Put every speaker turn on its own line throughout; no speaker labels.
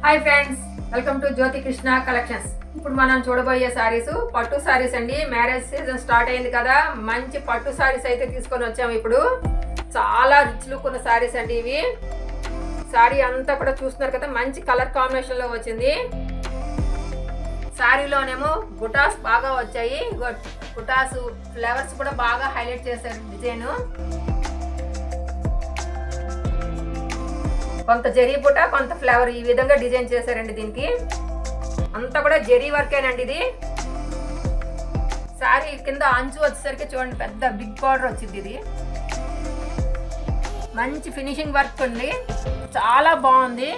Hi friends, welcome to Jyoti Krishna collections. ఇప్పుడు మనం చూడబోయే సారీస్ పట్టు సారీస్ అండి। మ్యారేజ్ సీజన్ స్టార్ట్ అయింది కదా, మంచి పట్టు సారీస్ అయితే తీసుకొని వచ్చాము। ఇప్పుడు చాలా రిచ్ లుక్ ఉన్న సారీస్ అండి ఇవి। సారీ అంతా కూడా చూస్తున్నారు కదా, మంచి కలర్ కాంబినేషన్ లో వచ్చింది। సారీలోనేమో బుటాస్ బాగా వచ్చాయి, బుటాస్ ఫ్లవర్స్ కూడా బాగా హైలైట్ చేశారు డిజైన్। కొంత జరీ బుట్ట కొంత ఫ్లవర్ ఈ విధంగా డిజైన్ చేశారండి। దీనికి అంతా కూడా జరీ వర్కేనండి ఇది। సారీ కింద అంచు వచ్చేసరికి చూడండి, పెద్ద బిగ్ బార్డర్ వచ్చింది। ఇది మంచి ఫినిషింగ్ వర్క్ ఉంది, చాలా బాగుంది।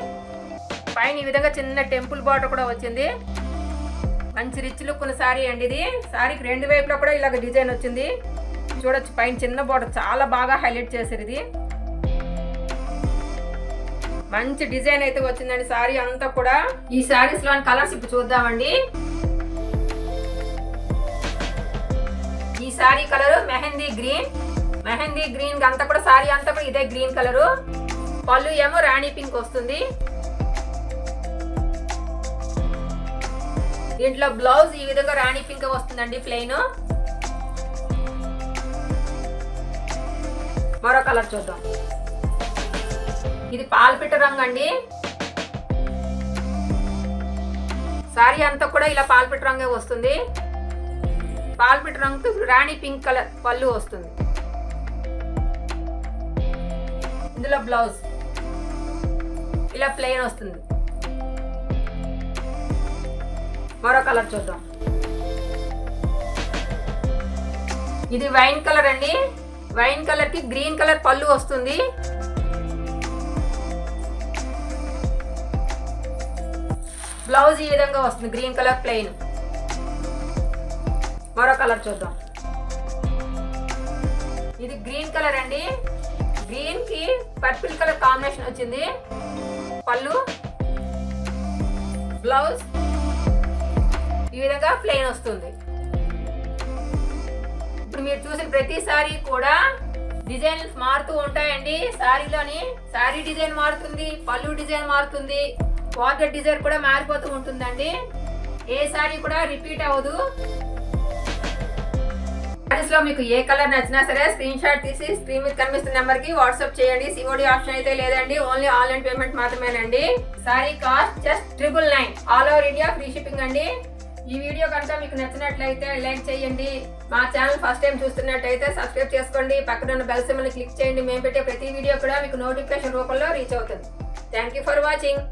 పైన ఈ విధంగా చిన్న టెంపుల్ బార్డర్ కూడా వచ్చింది। మంచి రిచ్ లుక్ ఉన్న సారీ అండి ఇది। సారీకి రెండు వైపులా కూడా ఇలాగ డిజైన్ వచ్చింది చూడొచ్చు। పైన చిన్న బార్డర్ చాలా బాగా హైలైట్ చేశారు ఇది। మంచి డిజైన్ అయితే వచ్చిందండి సారీ అంతా కూడా। ఈ సారీస్ లోని కలర్స్ ఇప్పుడు చూద్దామండి। ఈ sorry colour mehndi green, mehndi green అంతా కూడా సారీ అంతా కూడా ఇదే గ్రీన్ కలర్। పళ్ళు ఏమో రాణి పింక్ వస్తుంది। దీంట్లో బ్లౌజ్ ఈ విధంగా రాణి పింక్ వస్తుందండి ప్లెయిన్। మరో కలర్ చూద్దాం, ఇది పాల్పిట్ట రంగు అండి। సారీ అంతా కూడా ఇలా పాల్పిట్ట రంగే వస్తుంది। పాల్పిట్ట రంగుతో రాణి పింక్ కలర్ పళ్ళు వస్తుంది। ఇందులో బ్లౌజ్ ఇలా ప్లెయిన్ వస్తుంది। మరో కలర్ చూద్దాం, ఇది వైన్ కలర్ అండి। వైన్ కలర్ కి గ్రీన్ కలర్ పళ్ళు వస్తుంది। బ్లౌజ్ ఈ విధంగా వస్తుంది గ్రీన్ కలర్ ప్లెయిన్। మరో కలర్ చూద్దాం, ఇది గ్రీన్ కలర్ అండి। గ్రీన్ కి పర్పుల్ కలర్ కాంబినేషన్ వచ్చింది। పళ్ళు బ్లౌజ్ ఈ విధంగా ప్లెయిన్ వస్తుంది। ఇప్పుడు మీరు చూసిన ప్రతి సారీ కూడా డిజైన్స్ మారుతూ ఉంటాయండి। సారీలోని సారీ డిజైన్ మారుతుంది, పళ్ళు డిజైన్ మారుతుంది, బార్డర్ డిజైన్ కూడా మారిపోతూ ఉంటుందండి। ఏ సారీ కూడా రిపీట్ అవ్వదు। సారీస్ లో మీకు ఏ కలర్ నచ్చినా సరే స్క్రీన్ షాట్ తీసి స్క్రీన్ మీద కనిపిస్తున్న నెంబర్ కి వాట్సాప్ చేయండి। సిఓడి ఆప్షన్ అయితే లేదండి, ఓన్లీ ఆన్లైన్ పేమెంట్ మాత్రమేనండి। Sorry cost just 999, all over India free shipping అండి। ఈ వీడియో కనుక మీకు నచ్చినట్లయితే లైక్ చేయండి। మా ఛానల్ ఫస్ట్ టైం చూస్తున్నట్లయితే సబ్స్క్రైబ్ చేసుకోండి, పక్కన ఉన్న బెల్ సింబల్ ని క్లిక్ చేయండి। మేము పెట్టే ప్రతి వీడియో కూడా మీకు నోటిఫికేషన్ రూపంలో రీచ్ అవుతుంది। Thank you for watching.